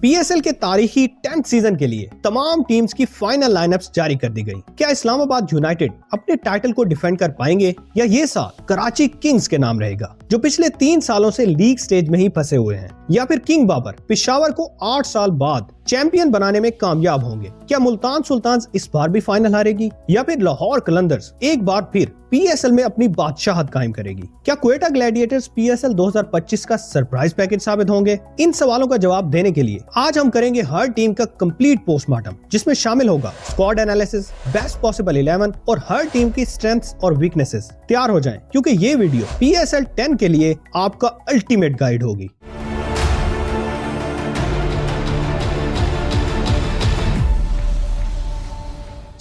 PSL के तारीखी 10th season के लिए तमाम टीम्स की फाइनल लाइनअप्स जारी कर दी गई। क्या इस्लामाबाद यूनाइटेड अपने टाइटल को डिफेंड कर पाएंगे या ये साल कराची किंग्स के नाम रहेगा जो पिछले 3 सालों से लीग स्टेज में ही फंसे हुए हैं, या फिर किंग बाबर पेशावर को 8 साल बाद चैंपियन बनाने में कामयाब होंगे? क्या मुल्तान सुल्तान्स इस बार भी फाइनल हारेगी या फिर लाहौर कलंदर्स एक बार फिर पीएसएल में अपनी बादशाहत कायम करेगी? क्या क्वेटा ग्लैडिएटर्स पीएसएल 2025 का सरप्राइज पैकेज साबित होंगे? इन सवालों का जवाब देने के लिए आज हम करेंगे हर टीम का कंप्लीट पोस्टमार्टम, जिसमें शामिल होगा स्क्वाड एनालिसिस, बेस्ट पॉसिबल 11 और हर टीम की स्ट्रेंथ्स और वीकनेसेस। तैयार हो जाएं, क्योंकि ये वीडियो पीएसएल 10 के लिए आपका अल्टीमेट गाइड होगी।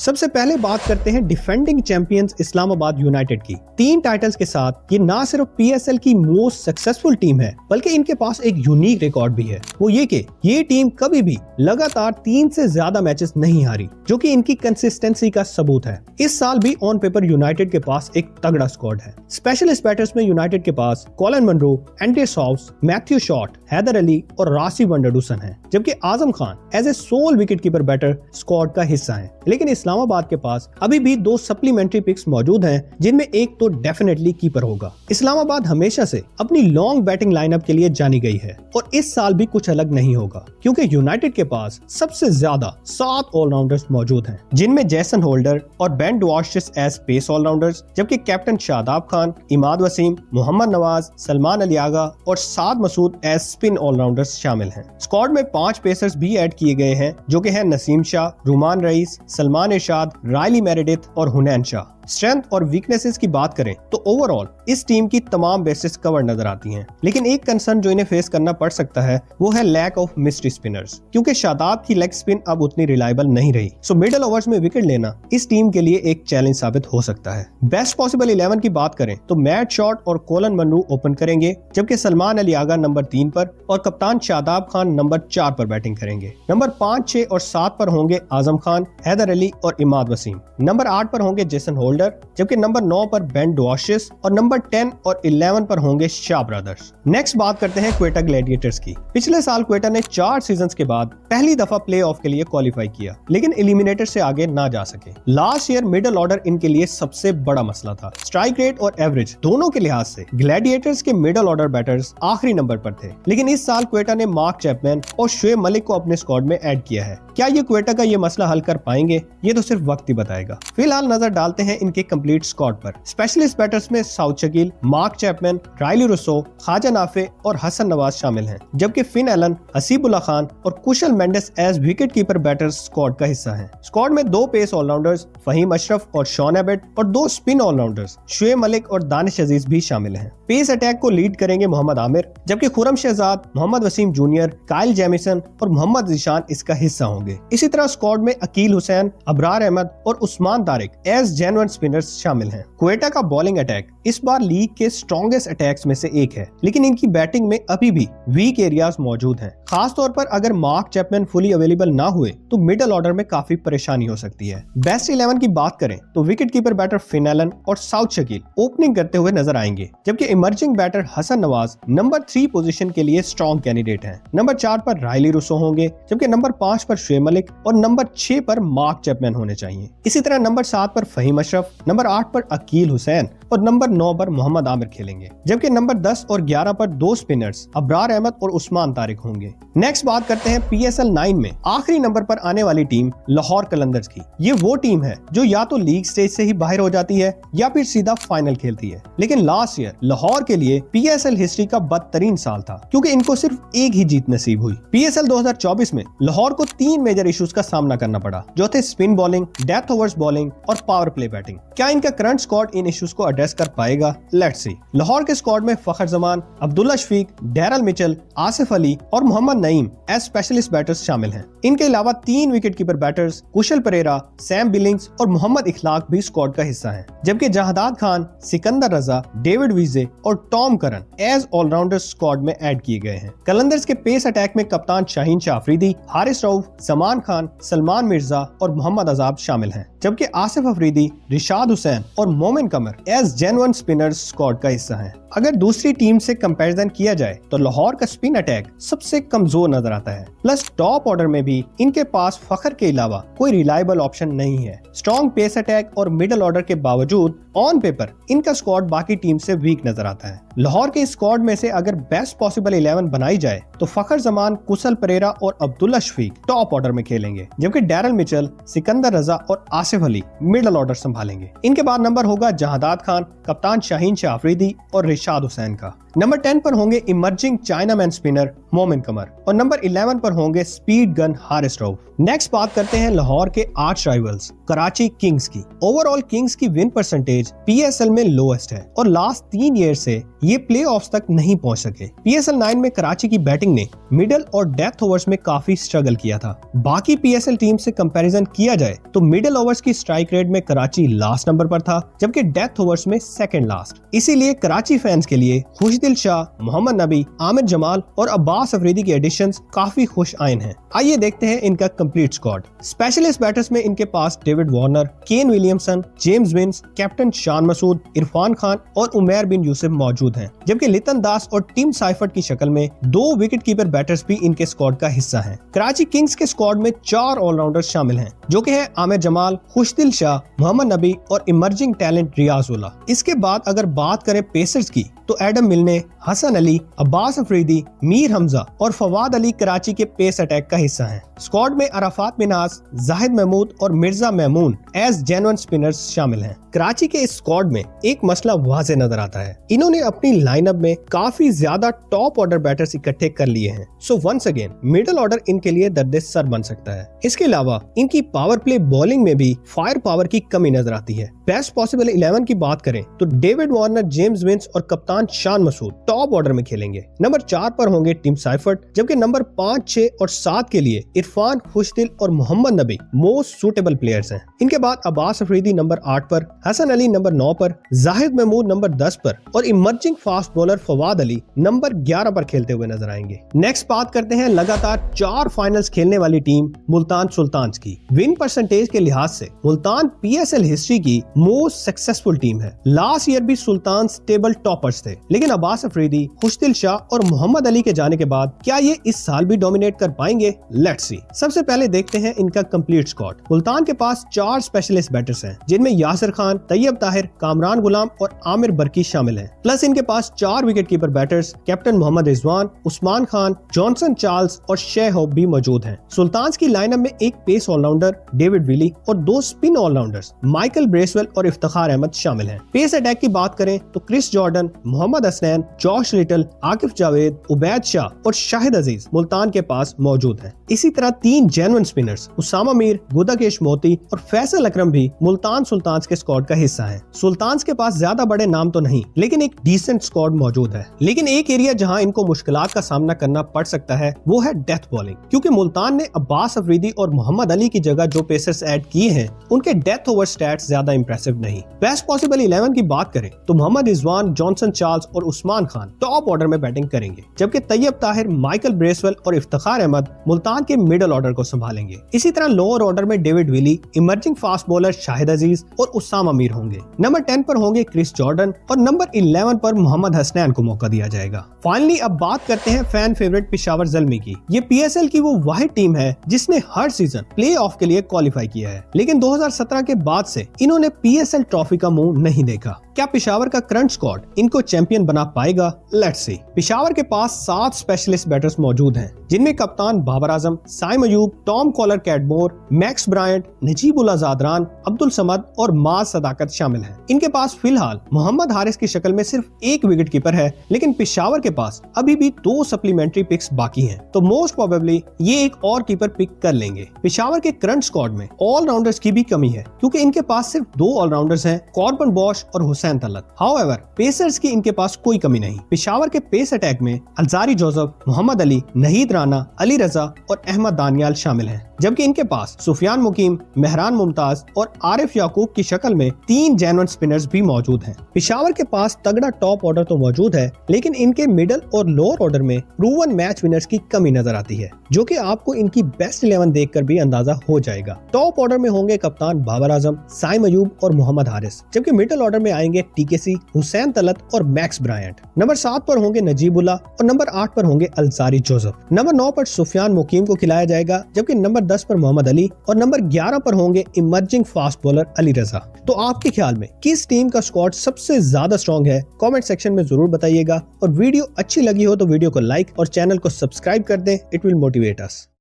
सबसे पहले बात करते हैं डिफेंडिंग चैंपियंस इस्लामाबाद यूनाइटेड की। 3 टाइटल्स के साथ ये ना सिर्फ पीएसएल की मोस्ट सक्सेसफुल टीम है, बल्कि इनके पास एक यूनिक रिकॉर्ड भी है। वो ये कि ये टीम कभी भी लगातार 3 से ज्यादा मैचेस नहीं हारी, जो कि इनकी कंसिस्टेंसी का सबूत है। इस साल भी ऑन पेपर यूनाइटेड के पास एक तगड़ा स्क्वाड है। स्पेशलिस्ट बैटर्स में यूनाइटेड के पास कॉलिन मनरो, एंड्रे सॉफ्स, मैथ्यू शॉट, हैदर अली और रासी वंडरडूसन है, जबकि Azam Khan as a sole wicket keeper batter squad का हिस्सा है। लेकिन इस्लामाबाद के पास अभी भी 2 सप्लीमेंट्री पिक्स मौजूद हैं, जिनमें एक तो डेफिनेटली कीपर होगा। इस्लामाबाद हमेशा से अपनी लॉन्ग बैटिंग लाइनअप के लिए जानी गई है और इस साल भी कुछ अलग नहीं होगा, क्योंकि यूनाइटेड के पास सबसे ज्यादा 7 ऑलराउंडर्स मौजूद हैं, जिनमें जेसन होल्डर और बेन डुआर्शिस एज पेस ऑलराउंडर्स, जबकि कैप्टन शादाब खान, इमाद वसीम, मोहम्मद नवाज, सलमान अली आगा और साद मसूद एज स्पिन ऑलराउंडर्स शामिल हैं। स्क्वाड में 5 पेसर्स भी ऐड किए गए हैं, जो कि हैं नसीम शाह, रुमान रईस, सलमान इरशाद, रायली मेरेडिथ और हुनैन शाह। स्ट्रेंथ और वीकनेसेस की बात करें तो ओवरऑल इस टीम की तमाम बेसिस कवर नजर आती हैं, लेकिन एक कंसर्न जो इन्हें फेस करना पड़ सकता है वो है लैक ऑफ मिस्ट्री स्पिनर्स, क्योंकि शादाब की लेग स्पिन अब उतनी रिलायबल नहीं रही। सो मिडल ओवर्स में विकेट लेना इस टीम के लिए एक चैलेंज साबित हो सकता है। बेस्ट पॉसिबल 11 की बात करें तो मैट शॉट और कॉलिन मनरो ओपन करेंगे, जबकि सलमान अली आगा नंबर 3 पर और कप्तान शादाब खान नंबर 4 पर बैटिंग करेंगे। नंबर 5, 6 और 7 पर होंगे आजम खान, हैदर अली और इमाद वसीम। नंबर 8 पर होंगे जेसन होल्डर, जबकि नंबर 9 पर बेन डुआर्शिस और नंबर 10 और 11 पर होंगे शाह ब्रदर्स। नेक्स्ट बात करते हैं क्वेटा ग्लैडिएटर्स की। पिछले साल क्वेटा ने 4 सीजन्स के बाद पहली दफा प्लेऑफ के लिए क्वालिफाई किया, लेकिन एलिमिनेटर से आगे ना जा सके। लास्ट ईयर मिडिल ऑर्डर इनके लिए सबसे बड़ा मसला था। स्ट्राइक रेट और एवरेज दोनों के लिहाज से ग्लैडिएटर्स के मिडिल ऑर्डर बैटर्स आखिरी नंबर पर थे, लेकिन इस साल क्वेटा ने मार्क चैपमैन और शुएब मलिक को अपने स्क्वाड में ऐड किया है। क्या ये क्वेटा का ये मसला हल कर पाएंगे? ये तो सिर्फ वक्त ही बताएगा। फिलहाल नजर डालते हैं इनके कंप्लीट स्क्वाड पर। स्पेशलिस्ट बैटर्स में Saud Shakeel, Mark Chapman, Rilee Rossouw, Khawaja Nafay और हसन नवाज शामिल हैं, जबकि फिन एलन, हसीबुल्लाह खान और Kusal Mendis as wicket keeper batters squad का हिस्सा हैं। स्क्वाड में 2 पेस ऑलराउंडर्स फहीम अशरफ और शॉन एबट और 2 स्पिन ऑलराउंडर्स शुएब मलिक और दानिश अजीज भी शामिल हैं। पेस अटैक को लीड करेंगे मोहम्मद आमिर, जबकि Khurram Shahzad, Mohammad Waseem junior, Kyle Jamieson और मोहम्मद जिशान इसका हिस्सा होंगे। इसी तरह स्क्वाड में अकील हुसैन, अबरार अहमद और Usman Tariq as genuine spinners शामिल हैं। क्वेटा का बॉलिंग अटैक इस बार लीग के स्ट्रॉन्गेस्ट अटैक्स में से एक है, लेकिन इनकी बैटिंग में अभी भी वीक एरियाज मौजूद हैं। खास तौर पर अगर मार्क चैपमैन फुली अवेलेबल ना हुए तो मिडिल ऑर्डर में काफी परेशानी हो सकती है। बेस्ट 11 की बात करें तो wicket keeper batter Finn Allen और साउथ शकील ओपनिंग करते हुए नजर आएंगे, जबकि emerging batter Hasan Nawaz number 3 position के लिए स्ट्रॉन्ग कैंडिडेट हैं। नंबर 4 पर रायली रुसो होंगे, जबकि नंबर 5 पर शुएब मलिक और नंबर 6 पर मार्क चैपमैन होने चाहिए। इसी तरह नंबर 7 पर फहीम अशरफ, नंबर 8 पर अकील हुसैन और नंबर 9 पर मोहम्मद आमिर खेलेंगे, जबकि नंबर 10 और 11 पर 2 स्पिनर्स अबरार अहमद और उस्मान तारिक होंगे। नेक्स्ट बात करते हैं पीएसएल 9 में आखिरी नंबर पर आने वाली टीम लाहौर कलंदर्स की। ये वो टीम है जो या तो लीग स्टेज से ही बाहर हो जाती है या फिर सीधा फाइनल खेलती है, लेकिन लास्ट ईयर लाहौर के लिए पीएसएल हिस्ट्री का बदतरीन साल था, क्योंकि इनको सिर्फ एक ही जीत नसीब हुई। पीएसएल 2024 में लाहौर को 3 मेजर इश्यूज का सामना करना पड़ा, जो थे spin bowling, death overs bowling और पावर प्ले बैटिंग। क्या इनका करंट स्क्वाड इन इश्यूज को एड्रेस कर पाएगा? Let's see. लाहौर के स्क्वाड में फखर जमान, अब्दुल्ला शफीक, डैरल मिचेल, आसिफ अली और Mohammad Naeem as specialist batters शामिल हैं। इनके अलावा 3 wicket keeper batters Kusal Perera, Sam Billings और मोहम्मद इखलाक भी स्क्वाड का हिस्सा हैं, जबकि जहादाद खान, सिकंदर रजा, डेविड वीजे और Tom Curran as allrounders squad में ऐड किए गए हैं। कलंदर्स के पेस अटैक में कप्तान शाहीन शाह अफरीदी, हारिस रऊफ, जमान खान, सलमान मिर्जा और मोहम्मद अजाब शामिल हैं। जबकि आसिफ अफरीदी, रिशाद हुसैन और मोमिन कमर एज जेन्युइन स्पिनर्स स्क्वाड का हिस्सा हैं। अगर दूसरी टीम से कंपैरिजन किया जाए तो लाहौर का स्पिन अटैक सबसे कमजोर नजर आता है। प्लस टॉप ऑर्डर में भी इनके पास फखर के अलावा कोई रिलायबल ऑप्शन नहीं है। स्ट्रॉन्ग पेस अटैक और मिडल ऑर्डर के बावजूद ऑन पेपर इनका स्क्वाड बाकी टीम से वीक नजर आता है। लाहौर के स्क्वाड में से अगर बेस्ट पॉसिबल 11 बनाई जाए तो फखर जमान, कुशल परेरा और अब्दुल्ला शफीक टॉप ऑर्डर में खेलेंगे, जबकि डैरल मिचेल, सिकंदर रजा और आसिफ अली मिडल ऑर्डर संभालेंगे। इनके बाद नंबर होगा जहादात खान, कप्तान शाहीन शाह अफरीदी और रिशाद हुसैन का। नंबर 10 पर होंगे इमर्जिंग चाइनामैन स्पिनर मोमिन कमर और नंबर 11 पर होंगे speed gun Haris Rauf. Next बात करते हैं लाहौर के आर्च राइवल्स कराची किंग्स की। ओवरऑल किंग्स की विन परसेंटेज पीएसएल में लोएस्ट है और लास्ट 3 ईयर से ये प्लेऑफ्स तक नहीं पहुंच सके। पीएसएल 9 में कराची की बैटिंग ने मिडल और डेथ ओवर्स में काफी स्ट्रगल किया था। बाकी पीएसएल टीम से कंपैरिजन किया जाए तो मिडल ओवर्स की स्ट्राइक रेट में कराची लास्ट नंबर पर था, जबकि डेथ ओवर्स में सेकंड लास्ट। इसीलिए कराची फैंस के लिए खुशदिल शाह, मोहम्मद नबी, आमिर जमाल और अब्बास अफरीदी के एडिशंस काफी खुश आइन हैं। आइए देखते हैं इनका कंप्लीट स्क्वाड। स्पेशलिस्ट बैटर्स में इनके पास David Warner, Kane Williamson, James Vince, captain Shan Masood, Irfan Khan और उमैर बिन यूसुफ मौजूद हैं, जबकि लितन दास और टिम साइफर्ट की शक्ल में 2 विकेट कीपर बैटर्स भी इनके स्क्वाड का हिस्सा हैं। कराची किंग्स के स्क्वाड में 4 ऑलराउंडर्स शामिल हैं, जो कि हैं आमिर जमाल, खुशदिल शाह, मोहम्मद नबी और इमर्जिंग टैलेंट रियाज उल्ला। इसके बाद अगर बात करें पेसर्स की तो एडम मिलने, हसन अली, अब्बास अफरीदी, मीर हमजा और फवाद अली कराची के पेस अटैक का हिस्सा हैं। स्क्वाड में अराफात मिनास, जाहिद महमूद और Mirza Memon as genuine spinners शामिल हैं। कराची के इस स्क्वाड में एक मसला वाज़े नजर आता है, इन्होंने अपनी लाइनअप में काफी ज्यादा टॉप ऑर्डर बैटर्स इकट्ठे कर लिए हैं। So once again middle order इनके लिए दर्दे सर बन सकता है। इसके अलावा इनकी पावर प्ले बॉलिंग में भी फायर पावर की कमी नजर आती है। बेस्ट पॉसिबल 11 की बात करें तो डेविड वार्नर, जेम्स विंस और कप्तान शान मसूद टॉप ऑर्डर में खेलेंगे। नंबर 4 पर होंगे टिम साइफर्ट, जबकि नंबर 5, 6 और 7 के लिए इरफान, खुशदिल और मोहम्मद नबी मोस्ट सूटेबल प्लेयर्स हैं। इनके बाद अब्बास अफरीदी नंबर 8 पर, हसन अली नंबर 9 पर, जाहिद महमूद नंबर 10 पर और emerging fast bowler Fawad Ali number 11 पर खेलते हुए नजर आएंगे। नेक्स्ट बात करते हैं लगातार 4 फाइनल्स खेलने वाली टीम मुल्तान सुल्तान्स की। विन परसेंटेज के लिहाज से मुल्तान पीएसएल हिस्ट्री की मोस्ट सक्सेसफुल टीम है। लास्ट ईयर भी सुल्तान्स टेबल टॉपर्स थे, लेकिन अब्बास अफरीदी, खुशदिल शाह और मोहम्मद अली के जाने के बाद क्या ये इस साल भी डोमिनेट कर पाएंगे? Let's see. सबसे पहले देखते हैं इनका कंप्लीट स्क्वाड। मुल्तान के पास 4 स्पेशलिस्ट बैटर्स हैं, जिनमें यासिर खान, तैयब ताहिर, कामरान गुलाम और आमिर बरकी शामिल हैं। प्लस इनके पास 4 wicket keeper batters captain Mohammad Rizwan, Usman Khan, Johnson Charles और शेह होप भी मौजूद हैं। सुल्तान्स की लाइनअप में एक पेस ऑलराउंडर डेविड विली और 2 स्पिन ऑलराउंडर्स माइकल ब्रेसवेल और इफ्तिखार अहमद शामिल हैं। पेस अटैक की बात करें तो Chris Jordan, Mohammad Hasnain, Josh Little, Akif Javed, Ubaid Shah और शाहिद अजीज मुल्तान के पास मौजूद हैं। इसी तरह 3 जेन्युइन स्पिनर्स उसामा मीर, गुदाकेश मोती और फैसल अकरम भी मुल्तान सुल्तान्स के स्क्वाड का हिस्सा हैं। सुल्तान्स के पास ज्यादा बड़े नाम तो नहीं, लेकिन एक डिसेंट स्क्वाड मौजूद है। लेकिन एक एरिया जहां इनको मुश्किलात का सामना करना पड़ सकता है वो है डेथ बॉलिंग, क्योंकि मुल्तान ने अब्बास अफरीदी और मोहम्मद अली की जगह जो पेसर्स ऐड किए हैं उनके डेथ ओवर स्टैट्स ज्यादा इंप्रेसिव नहीं। बेस्ट पॉसिबल 11 की बात करें तो मोहम्मद रिजवान, जॉनसन चार्ल्स और उस्मान खान टॉप ऑर्डर में बैटिंग करेंगे, जबकि तैयब ताहिर, माइकल ब्रेसवेल और इफ्तिखार अहमद मुल्तान के मिडिल ऑर्डर को संभालेंगे। इसी तरह लोअर ऑर्डर में David Willey, emerging fast bowler Shahid Aziz और उसामा मीर होंगे। नंबर 10 पर होंगे क्रिस जॉर्डन और नंबर 11 पर मोहम्मद हसनैन को मौका दिया जाएगा। फाइनली अब बात करते हैं फैन फेवरेट पेशावर ज़ल्मी की। ये पीएसएल की वो वाहिद टीम है जिसने हर सीजन प्ले ऑफ के लिए क्वालिफाई किया है, लेकिन 2017 के बाद से इन्होंने पीएसएल ट्रॉफी का मुंह नहीं देखा। क्या पेशावर का करंट स्क्वाड इनको चैंपियन बना पाएगा? लेट्स सी। पेशावर के पास 7 स्पेशलिस्ट बैटर्स मौजूद हैं, जिनमें कप्तान Babar Azam, Saim Ayub, Tom Kohler Cadmore, Max Bryant, Najibullah Zadran, Abdul Samad और माज सदाकत शामिल हैं। इनके पास फिलहाल मोहम्मद हारिस की शक्ल में सिर्फ एक विकेट कीपर है, लेकिन पेशावर के पास अभी भी 2 सप्लीमेंट्री पिक्स बाकी हैं, तो मोस्ट प्रोबेबली ये एक और कीपर पिक कर लेंगे। पेशावर के करंट स्क्वाड में ऑलराउंडर्स की भी कमी है, क्योंकि इनके पास सिर्फ 2 ऑलराउंडर्स हैं, कॉर्बन बॉश और हुसैन हुसैन तलत। हाउएवर पेसर्स की इनके पास कोई कमी नहीं। पेशावर के पेस अटैक में अलजारी जोसेफ, मोहम्मद अली, नहीद राना, अली रजा और अहमद दानियाल शामिल हैं, जबकि इनके पास सुफियान मुकीम, मेहरान मुमताज और आरिफ याकूब की शक्ल में 3 जेन्युइन स्पिनर्स भी मौजूद हैं। पेशावर के पास तगड़ा टॉप ऑर्डर तो मौजूद है, लेकिन इनके मिडल और लोअर ऑर्डर में प्रूवन मैच विनर्स की कमी नजर आती है, जो कि आपको इनकी बेस्ट 11 देखकर भी अंदाजा हो जाएगा। टॉप ऑर्डर में होंगे कप्तान बाबर आजम, साइम अयूब और मोहम्मद हारिस, जबकि मिडल ऑर्डर में आएंगे टीकेसी, हुसैन तलत और मैक्स ब्रायंट। नंबर 7 पर होंगे नजीबुल्लाह और नंबर 8 पर होंगे अलजारी जोसेफ। नंबर 9 पर सुफियान मुकीम को खिलाया जाएगा, जबकि नंबर 10 पर मोहम्मद अली और नंबर 11 पर होंगे इमर्जिंग फास्ट बॉलर अली रजा। तो आपके ख्याल में किस टीम का स्क्वाड सबसे ज्यादा स्ट्रॉन्ग है? कमेंट सेक्शन में जरूर बताइएगा, और वीडियो अच्छी लगी हो तो वीडियो को लाइक और चैनल को सब्सक्राइब कर दें। It will motivate us.